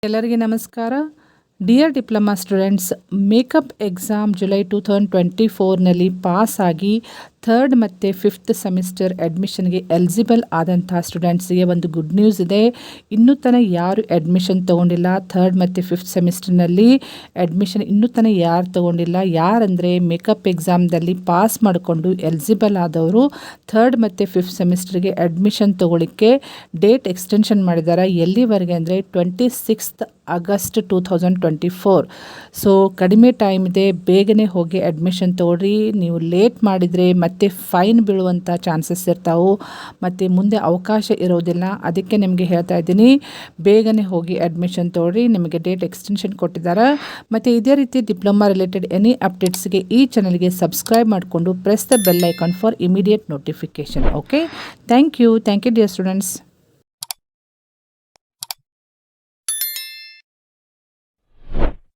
ಎಲ್ಲರಿಗೆ ನಮಸ್ಕಾರ. Dear diploma students, makeup exam July 2024ನಲ್ಲಿ ಪಾಸ್ ಆಗಿ ಥರ್ಡ್ ಮತ್ತು ಫಿಫ್ತ್ ಸೆಮಿಸ್ಟರ್ ಅಡ್ಮಿಷನ್ಗೆ ಎಲಿಜಿಬಲ್ ಆದಂಥ ಸ್ಟೂಡೆಂಟ್ಸ್ಗೆ ಒಂದು ಗುಡ್ ನ್ಯೂಸ್ ಇದೆ. ಇನ್ನೂ ತನಕ ಯಾರು ಅಡ್ಮಿಷನ್ ತೊಗೊಂಡಿಲ್ಲ ಥರ್ಡ್ ಮತ್ತು ಫಿಫ್ತ್ ಸೆಮಿಸ್ಟರ್ನಲ್ಲಿ ಅಡ್ಮಿಷನ್ ಇನ್ನೂ ತನಕ ಯಾರು ತೊಗೊಂಡಿಲ್ಲ, ಯಾರಂದರೆ ಮೇಕಪ್ ಎಕ್ಸಾಮ್ದಲ್ಲಿ ಪಾಸ್ ಮಾಡಿಕೊಂಡು ಎಲಿಜಿಬಲ್ ಆದವರು ಥರ್ಡ್ ಮತ್ತು ಫಿಫ್ತ್ ಸೆಮಿಸ್ಟರ್ಗೆ ಅಡ್ಮಿಷನ್ ತೊಗೊಳ್ಳಿಕ್ಕೆ ಡೇಟ್ ಎಕ್ಸ್ಟೆನ್ಷನ್ ಮಾಡಿದ್ದಾರೆ. ಎಲ್ಲಿವರೆಗೆ ಅಂದರೆ 26 ಆಗಸ್ಟ್ 2024. ಸೊ ಕಡಿಮೆ ಟೈಮ್ ಇದೆ, ಬೇಗನೆ ಹೋಗಿ ಅಡ್ಮಿಷನ್ ತೊಗೊಳ್ರಿ. ನೀವು ಲೇಟ್ ಮಾಡಿದರೆ ಮತ್ತೆ ಫೈನ್ ಬೀಳುವಂಥ ಚಾನ್ಸಸ್ ಇರ್ತಾವೆ, ಮತ್ತು ಮುಂದೆ ಅವಕಾಶ ಇರೋದಿಲ್ಲ. ಅದಕ್ಕೆ ನಿಮಗೆ ಹೇಳ್ತಾ ಇದ್ದೀನಿ, ಬೇಗನೆ ಹೋಗಿ ಅಡ್ಮಿಷನ್ ತೊಗೊಳ್ರಿ. ನಿಮಗೆ ಡೇಟ್ ಎಕ್ಸ್ಟೆನ್ಷನ್ ಕೊಟ್ಟಿದ್ದಾರೆ. ಮತ್ತು ಇದೇ ರೀತಿ ಡಿಪ್ಲೊಮಾ ರಿಲೇಟೆಡ್ ಎನಿ ಅಪ್ಡೇಟ್ಸ್ಗೆ ಈ ಚಾನಲ್ಗೆ ಸಬ್ಸ್ಕ್ರೈಬ್ ಮಾಡಿಕೊಂಡು press the bell icon for immediate notification. Okay, thank you dear students.